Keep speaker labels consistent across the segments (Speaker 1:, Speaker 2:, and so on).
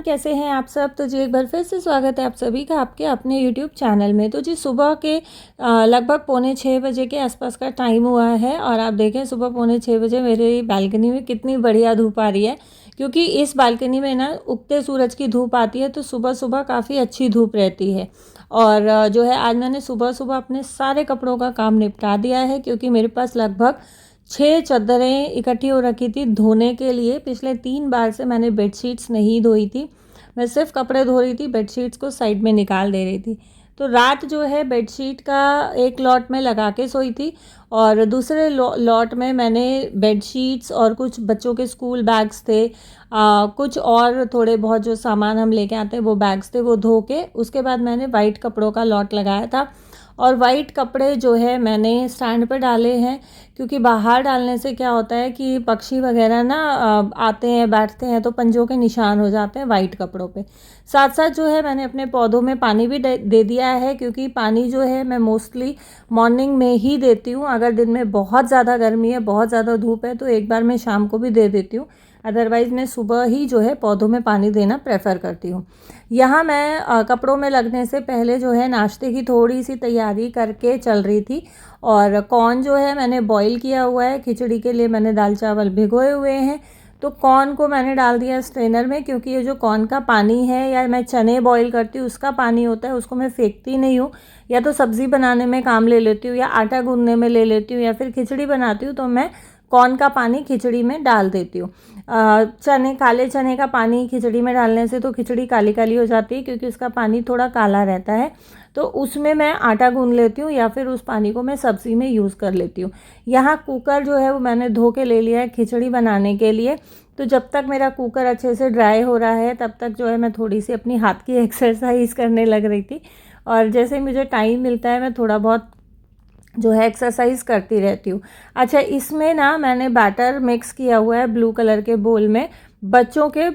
Speaker 1: कैसे हैं आप सब। तो जी एक बार फिर से स्वागत है आप सभी का आपके अपने यूट्यूब चैनल में। तो जी सुबह के लगभग 5:45 के आसपास का टाइम हुआ है और आप देखें सुबह 5:45 मेरे बालकनी में कितनी बढ़िया धूप आ रही है, क्योंकि इस बालकनी में ना उगते सूरज की धूप आती है तो सुबह सुबह काफ़ी अच्छी धूप रहती है। और जो है आज मैंने सुबह सुबह अपने सारे कपड़ों का काम निपटा दिया है, क्योंकि मेरे पास लगभग 6 चादरें इकट्ठी हो रखी थी धोने के लिए। पिछले 3 बार से मैंने बेडशीट्स नहीं धोई थी, मैं सिर्फ कपड़े धो रही थी, बेडशीट्स को साइड में निकाल दे रही थी। तो रात जो है बेडशीट का एक लॉट में लगा के सोई थी और दूसरे लॉट में मैंने बेडशीट्स और कुछ बच्चों के स्कूल बैग्स थे, कुछ और थोड़े बहुत जो सामान हम लेके आते हैं वो बैग्स थे, वो धो के उसके बाद मैंने वाइट कपड़ों का लॉट लगाया था। और वाइट कपड़े जो है मैंने स्टैंड पर डाले हैं, क्योंकि बाहर डालने से क्या होता है कि पक्षी वगैरह ना आते हैं बैठते हैं तो पंजों के निशान हो जाते हैं वाइट कपड़ों पे। साथ साथ जो है मैंने अपने पौधों में पानी भी दे दिया है, क्योंकि पानी जो है मैं मोस्टली मॉर्निंग में ही देती हूँ। अगर दिन में बहुत ज़्यादा गर्मी है, बहुत ज़्यादा धूप है तो एक बार मैं शाम को भी दे देती हूँ, अदरवाइज़ मैं सुबह ही जो है पौधों में पानी देना प्रेफर करती हूँ। यहाँ मैं कपड़ों में लगने से पहले जो है नाश्ते की थोड़ी सी तैयारी करके चल रही थी। और कॉर्न जो है मैंने बॉईल किया हुआ है, खिचड़ी के लिए मैंने दाल चावल भिगोए हुए हैं। तो कॉर्न को मैंने डाल दिया स्ट्रेनर में, क्योंकि ये जो कॉर्न का पानी है या मैं चने बॉईल करती हूँ उसका पानी होता है, उसको मैं फेंकती नहीं हूँ। या तो सब्ज़ी बनाने में काम ले लेती हूँ या आटा गूंदने में ले लेती हूँ या फिर खिचड़ी बनाती हूँ तो मैं कॉर्न का पानी खिचड़ी में डाल देती हूँ। काले चने का पानी खिचड़ी में डालने से तो खिचड़ी काली काली हो जाती है, क्योंकि उसका पानी थोड़ा काला रहता है। तो उसमें मैं आटा गूंद लेती हूँ या फिर उस पानी को मैं सब्ज़ी में यूज़ कर लेती हूँ। यहाँ कुकर जो है वो मैंने धो के ले लिया है खिचड़ी बनाने के लिए। तो जब तक मेरा कुकर अच्छे से ड्राई हो रहा है तब तक जो है मैं थोड़ी सी अपनी हाथ की एक्सरसाइज करने लग रही थी। और जैसे मुझे टाइम मिलता है मैं थोड़ा बहुत जो है एक्सरसाइज करती रहती हूँ। अच्छा, इसमें ना मैंने बैटर मिक्स किया हुआ है ब्लू कलर के बोल में बच्चों के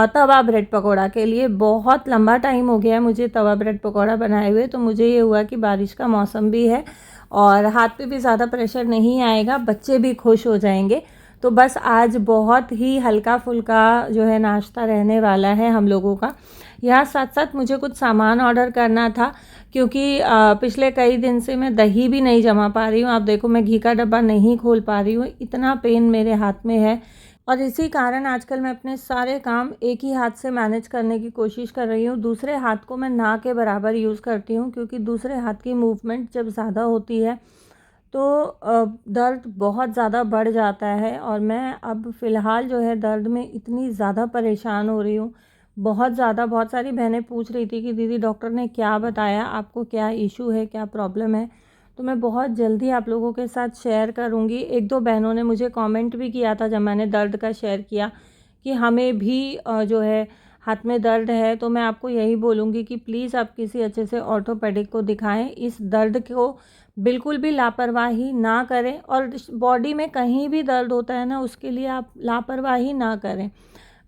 Speaker 1: तवा ब्रेड पकौड़ा के लिए। बहुत लंबा टाइम हो गया है मुझे तवा ब्रेड पकौड़ा बनाए हुए, तो मुझे ये हुआ कि बारिश का मौसम भी है और हाथ पे भी ज़्यादा प्रेशर नहीं आएगा, बच्चे भी खुश हो जाएंगे। तो बस आज बहुत ही हल्का फुल्का जो है नाश्ता रहने वाला है हम लोगों का। यहाँ साथ साथ मुझे कुछ सामान ऑर्डर करना था, क्योंकि पिछले कई दिन से मैं दही भी नहीं जमा पा रही हूँ। आप देखो मैं घी का डब्बा नहीं खोल पा रही हूँ, इतना पेन मेरे हाथ में है। और इसी कारण आजकल मैं अपने सारे काम एक ही हाथ से मैनेज करने की कोशिश कर रही हूँ। दूसरे हाथ को मैं ना के बराबर यूज़ करती हूँ, क्योंकि दूसरे हाथ की मूवमेंट जब ज़्यादा होती है तो दर्द बहुत ज़्यादा बढ़ जाता है। और मैं अब फ़िलहाल जो है दर्द में इतनी ज़्यादा परेशान हो रही हूँ, बहुत ज़्यादा। बहुत सारी बहनें पूछ रही थी कि दीदी डॉक्टर ने क्या बताया, आपको क्या इशू है, क्या प्रॉब्लम है। तो मैं बहुत जल्दी आप लोगों के साथ शेयर करूँगी। 1-2 बहनों ने मुझे कमेंट भी किया था जब मैंने दर्द का शेयर किया कि हमें भी जो है हाथ में दर्द है। तो मैं आपको यही बोलूँगी कि प्लीज़ आप किसी अच्छे से ऑर्थोपेडिक को दिखाएं। इस दर्द को बिल्कुल भी लापरवाही ना करें, और बॉडी में कहीं भी दर्द होता है ना उसके लिए आप लापरवाही ना करें।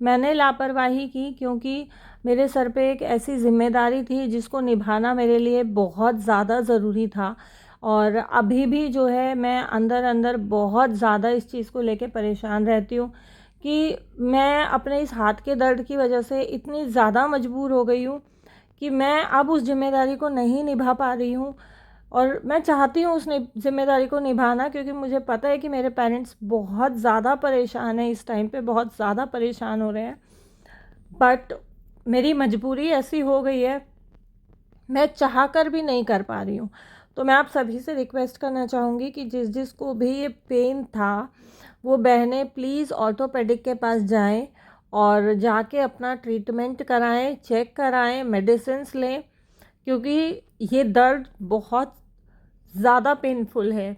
Speaker 1: मैंने लापरवाही की क्योंकि मेरे सर पे एक ऐसी ज़िम्मेदारी थी जिसको निभाना मेरे लिए बहुत ज़्यादा ज़रूरी था। और अभी भी जो है मैं अंदर अंदर बहुत ज़्यादा इस चीज़ को लेके परेशान रहती हूँ कि मैं अपने इस हाथ के दर्द की वजह से इतनी ज़्यादा मजबूर हो गई हूँ कि मैं अब उस ज़िम्मेदारी को नहीं निभा पा रही हूँ। और मैं चाहती हूँ उस ज़िम्मेदारी को निभाना, क्योंकि मुझे पता है कि मेरे पेरेंट्स बहुत ज़्यादा परेशान हैं, इस टाइम पे बहुत ज़्यादा परेशान हो रहे हैं। बट मेरी मजबूरी ऐसी हो गई है, मैं चाह कर भी नहीं कर पा रही हूँ। तो मैं आप सभी से रिक्वेस्ट करना चाहूँगी कि जिसको भी ये पेन था वो बहनें प्लीज़ ऑर्थोपेडिक के पास जाएं और जाके अपना ट्रीटमेंट कराएं, चेक कराएं, मेडिसिन्स लें, क्योंकि ये दर्द बहुत ज़्यादा पेनफुल है।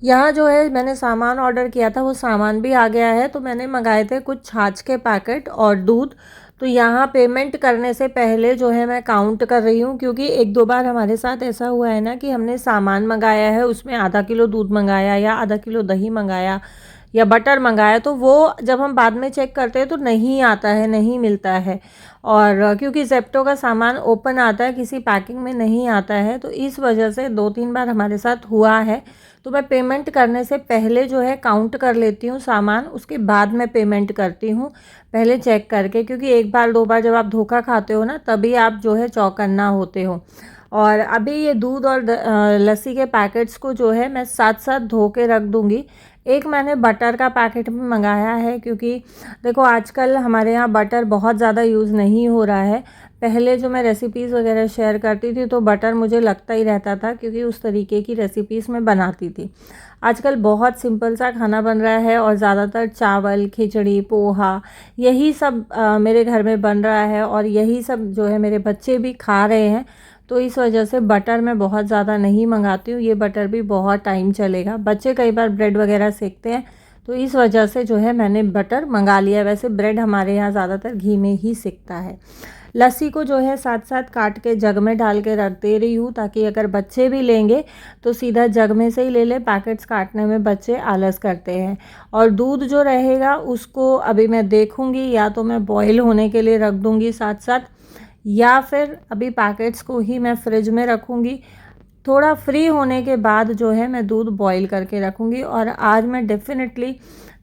Speaker 1: यहाँ जो है मैंने सामान ऑर्डर किया था वो सामान भी आ गया है। तो मैंने मंगाए थे कुछ छाछ के पैकेट और दूध। तो यहाँ पेमेंट करने से पहले जो है मैं काउंट कर रही हूँ, क्योंकि 1-2 बार हमारे साथ ऐसा हुआ है ना कि हमने सामान मंगाया है, उसमें आधा किलो दूध मंगाया या आधा किलो दही मंगाया या बटर मंगाया, तो वो जब हम बाद में चेक करते हैं तो नहीं आता है, नहीं मिलता है। और क्योंकि ज़ेप्टो का सामान ओपन आता है, किसी पैकिंग में नहीं आता है, तो इस वजह से 2-3 बार हमारे साथ हुआ है। तो मैं पेमेंट करने से पहले जो है काउंट कर लेती हूँ सामान, उसके बाद मैं पेमेंट करती हूँ, पहले चेक करके, क्योंकि एक बार 2 बार जब आप धोखा खाते हो ना, तभी आप जो है चौकन्ना होते हो। और अभी ये दूध और लस्सी के पैकेट्स को जो है मैं साथ साथ धो के रख दूँगी। एक मैंने बटर का पैकेट भी मंगाया है, क्योंकि देखो आजकल हमारे यहाँ बटर बहुत ज़्यादा यूज़ नहीं हो रहा है। पहले जो मैं रेसिपीज़ वगैरह शेयर करती थी तो बटर मुझे लगता ही रहता था, क्योंकि उस तरीके की रेसिपीज़ मैं बनाती थी। आजकल बहुत सिंपल सा खाना बन रहा है और ज़्यादातर चावल, खिचड़ी, पोहा यही सब मेरे घर में बन रहा है, और यही सब जो है मेरे बच्चे भी खा रहे हैं। तो इस वजह से बटर मैं बहुत ज़्यादा नहीं मंगाती हूँ। ये बटर भी बहुत टाइम चलेगा। बच्चे कई बार ब्रेड वगैरह सेकते हैं, तो इस वजह से जो है मैंने बटर मंगा लिया। वैसे ब्रेड हमारे यहाँ ज़्यादातर घी में ही सेकता है। लस्सी को जो है साथ साथ काट के जग में डाल के रख दे रही हूँ, ताकि अगर बच्चे भी लेंगे तो सीधा जग में से ही ले ले। पैकेट्स काटने में बच्चे आलस करते हैं। और दूध जो रहेगा उसको अभी मैं देखूँगी, या तो मैं बॉयल होने के लिए रख दूँगी साथ साथ, या फिर अभी पैकेट्स को ही मैं फ्रिज में रखूँगी। थोड़ा फ्री होने के बाद जो है मैं दूध बॉईल करके रखूँगी। और आज मैं डेफ़िनेटली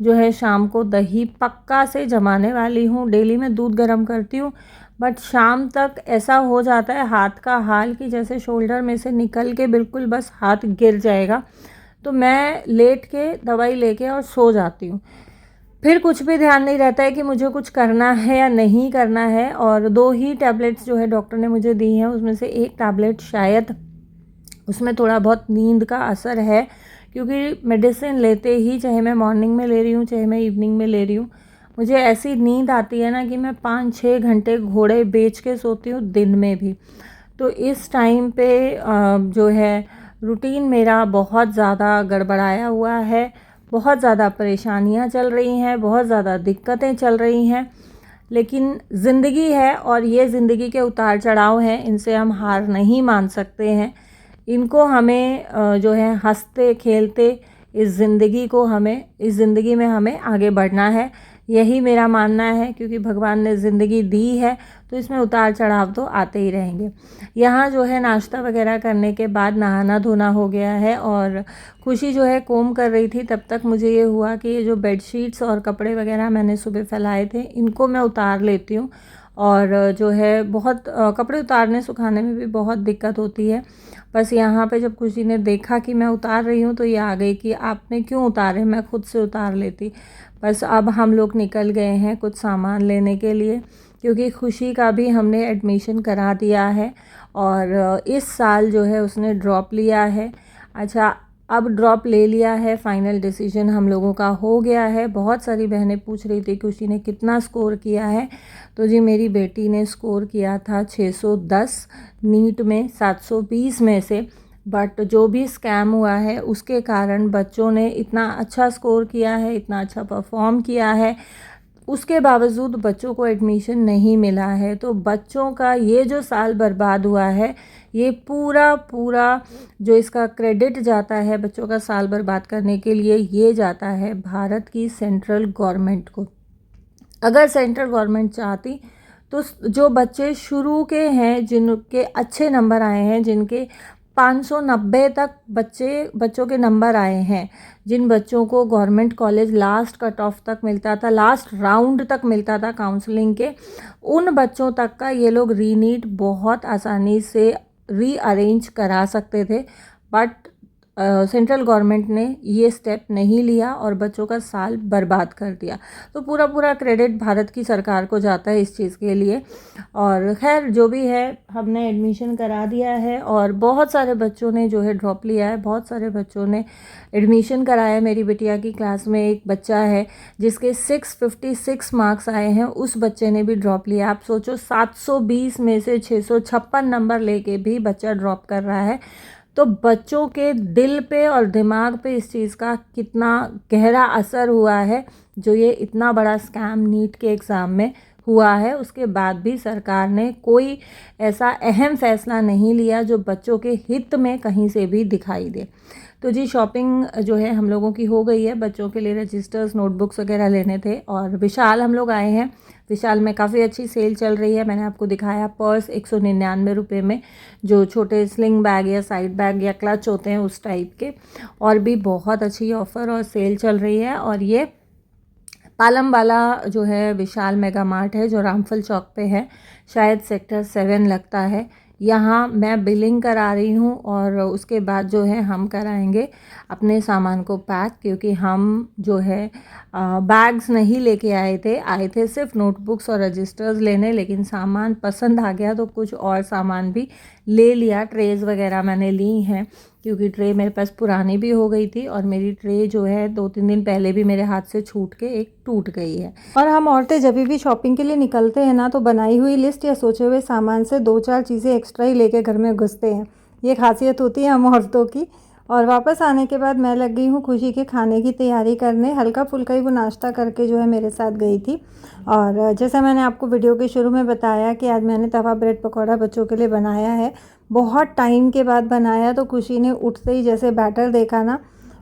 Speaker 1: जो है शाम को दही पक्का से जमाने वाली हूँ। डेली मैं दूध गर्म करती हूँ, बट शाम तक ऐसा हो जाता है हाथ का हाल कि जैसे शोल्डर में से निकल के बिल्कुल बस हाथ गिर जाएगा। तो मैं लेट के दवाई लेके और सो जाती हूँ। फिर कुछ भी ध्यान नहीं रहता है कि मुझे कुछ करना है या नहीं करना है। और 2 ही टैबलेट्स जो है डॉक्टर ने मुझे दी हैं, उसमें से एक टैबलेट शायद उसमें थोड़ा बहुत नींद का असर है, क्योंकि मेडिसिन लेते ही, चाहे मैं मॉर्निंग में ले रही हूँ चाहे मैं इवनिंग में ले रही हूँ, मुझे ऐसी नींद आती है ना कि मैं 5-6 घंटे घोड़े बेच के सोती हूँ दिन में भी। तो इस टाइम पे जो है रूटीन मेरा बहुत ज़्यादा गड़बड़ाया हुआ है। बहुत ज़्यादा परेशानियाँ चल रही हैं, बहुत ज़्यादा दिक्कतें चल रही हैं, लेकिन ज़िंदगी है और ये ज़िंदगी के उतार चढ़ाव हैं, इनसे हम हार नहीं मान सकते हैं। इनको हमें जो है हंसते खेलते इस ज़िंदगी में हमें आगे बढ़ना है। यही मेरा मानना है, क्योंकि भगवान ने ज़िंदगी दी है तो इसमें उतार चढ़ाव तो आते ही रहेंगे। यहाँ जो है नाश्ता वगैरह करने के बाद नहाना धोना हो गया है, और खुशी जो है कोम कर रही थी, तब तक मुझे ये हुआ कि ये जो बेडशीट्स और कपड़े वगैरह मैंने सुबह फैलाए थे, इनको मैं उतार लेती हूँ। और जो है बहुत कपड़े उतारने सुखाने में भी बहुत दिक्कत होती है। बस यहाँ पे जब खुशी ने देखा कि मैं उतार रही हूँ तो ये आ गई कि आपने क्यों उतारे, मैं खुद से उतार लेती। बस अब हम लोग निकल गए हैं कुछ सामान लेने के लिए, क्योंकि खुशी का भी हमने एडमिशन करा दिया है, और इस साल जो है उसने ड्रॉप लिया है। अच्छा, अब ड्रॉप ले लिया है, फाइनल डिसीजन हम लोगों का हो गया है। बहुत सारी बहनें पूछ रही थी खुशी ने कितना स्कोर किया है, तो जी मेरी बेटी ने स्कोर किया था 610 नीट में 720 में से। बट जो भी स्कैम हुआ है उसके कारण बच्चों ने इतना अच्छा स्कोर किया है, इतना अच्छा परफॉर्म किया है, उसके बावजूद बच्चों को एडमिशन नहीं मिला है। तो बच्चों का ये जो साल बर्बाद हुआ है, ये पूरा जो इसका क्रेडिट जाता है बच्चों का साल बर्बाद करने के लिए, ये जाता है भारत की सेंट्रल गवर्नमेंट को। अगर सेंट्रल गवर्नमेंट चाहती तो जो बच्चे शुरू के हैं, जिनके अच्छे नंबर आए हैं, जिनके 590 तक बच्चों के नंबर आए हैं, जिन बच्चों को government college last cut off तक मिलता था, लास्ट राउंड तक मिलता था काउंसलिंग के, उन बच्चों तक का ये लोग रीनीट बहुत आसानी से रीअरेंज करा सकते थे। बट सेंट्रल गवर्नमेंट ने ये स्टेप नहीं लिया और बच्चों का साल बर्बाद कर दिया। तो पूरा क्रेडिट भारत की सरकार को जाता है इस चीज़ के लिए। और खैर जो भी है, हमने एडमिशन करा दिया है, और बहुत सारे बच्चों ने जो है ड्रॉप लिया है, बहुत सारे बच्चों ने एडमिशन कराया है। मेरी बिटिया की क्लास में एक बच्चा है जिसके 656 मार्क्स आए हैं, उस बच्चे ने भी ड्रॉप लिया। आप सोचो 720 में से 656 नंबर लेके भी बच्चा ड्रॉप कर रहा है। तो बच्चों के दिल पे और दिमाग पे इस चीज़ का कितना गहरा असर हुआ है, जो ये इतना बड़ा स्कैम नीट के एग्ज़ाम में हुआ है। उसके बाद भी सरकार ने कोई ऐसा अहम फैसला नहीं लिया जो बच्चों के हित में कहीं से भी दिखाई दे। तो जी शॉपिंग जो है हम लोगों की हो गई है। बच्चों के लिए रजिस्टर्स, नोटबुक्स वगैरह लेने थे और विशाल हम लोग आए हैं। विशाल में काफ़ी अच्छी सेल चल रही है। मैंने आपको दिखाया पर्स 199 रुपये में, जो छोटे स्लिंग बैग या साइड बैग या क्लच होते हैं उस टाइप के, और भी बहुत अच्छी ऑफ़र और सेल चल रही है। और ये पालम वाला जो है विशाल मेगा मार्ट है, जो रामफल चौक पे है, शायद सेक्टर 7 लगता है। यहाँ मैं बिलिंग करा रही हूँ और उसके बाद जो है हम कराएंगे अपने सामान को पैक, क्योंकि हम जो है बैग्स नहीं लेके आए थे सिर्फ नोटबुक्स और रजिस्टर्स लेने, लेकिन सामान पसंद आ गया तो कुछ और सामान भी ले लिया। ट्रेज़ वगैरह मैंने ली हैं, क्योंकि ट्रे मेरे पास पुरानी भी हो गई थी और मेरी ट्रे जो है 2-3 दिन पहले भी मेरे हाथ से छूट के एक टूट गई है। और हम औरतें जब भी शॉपिंग के लिए निकलते हैं ना, तो बनाई हुई लिस्ट या सोचे हुए सामान से 2-4 चीज़ें एक्स्ट्रा ही लेके घर में घुसते हैं। ये खासियत होती है हम औरतों की। और वापस आने के बाद मैं लग गई हूँ खुशी के खाने की तैयारी करने। हल्का फुल्का ही वो नाश्ता करके जो है मेरे साथ गई थी। और जैसा मैंने आपको वीडियो के शुरू में बताया कि आज मैंने तवा ब्रेड पकौड़ा बच्चों के लिए बनाया है। बहुत टाइम के बाद बनाया, तो खुशी ने उठते ही जैसे बैटर देखा ना,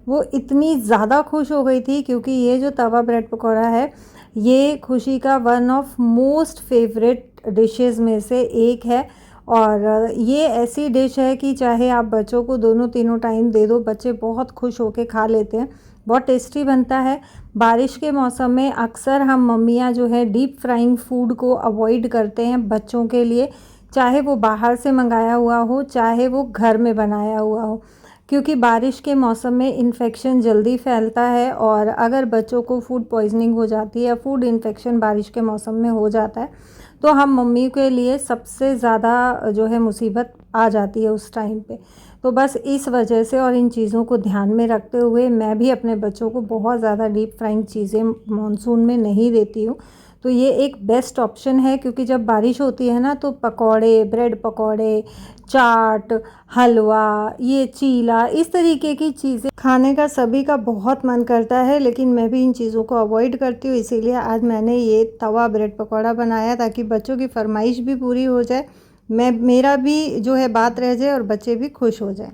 Speaker 1: वो इतनी ज़्यादा खुश हो गई थी, क्योंकि ये जो तवा ब्रेड पकौड़ा है, ये खुशी का one of most favourite dishes में से एक है। और ये ऐसी डिश है कि चाहे आप बच्चों को दोनों तीनों टाइम दे दो, बच्चे बहुत खुश होके खा लेते हैं। बहुत टेस्टी बनता है। बारिश के मौसम में अक्सर हम मम्मियाँ जो है डीप फ्राइंग फूड को अवॉइड करते हैं बच्चों के लिए, चाहे वो बाहर से मंगाया हुआ हो, चाहे वो घर में बनाया हुआ हो, क्योंकि बारिश के मौसम में इन्फेक्शन जल्दी फैलता है। और अगर बच्चों को फूड पॉइजनिंग हो जाती है या फूड इन्फेक्शन बारिश के मौसम में हो जाता है, तो हम मम्मी के लिए सबसे ज़्यादा जो है मुसीबत आ जाती है उस टाइम पे। तो बस इस वजह से और इन चीज़ों को ध्यान में रखते हुए मैं भी अपने बच्चों को बहुत ज़्यादा डीप फ्राइंग चीज़ें मॉनसून में नहीं देती हूँ। तो ये एक बेस्ट ऑप्शन है, क्योंकि जब बारिश होती है ना, तो पकौड़े, ब्रेड पकौड़े, चाट, हलवा, ये चीला, इस तरीके की चीज़ें खाने का सभी का बहुत मन करता है। लेकिन मैं भी इन चीज़ों को अवॉइड करती हूँ, इसीलिए आज मैंने ये तवा ब्रेड पकौड़ा बनाया, ताकि बच्चों की फरमाइश भी पूरी हो जाए, मेरा भी जो है बात रह जाए और बच्चे भी खुश हो जाएं।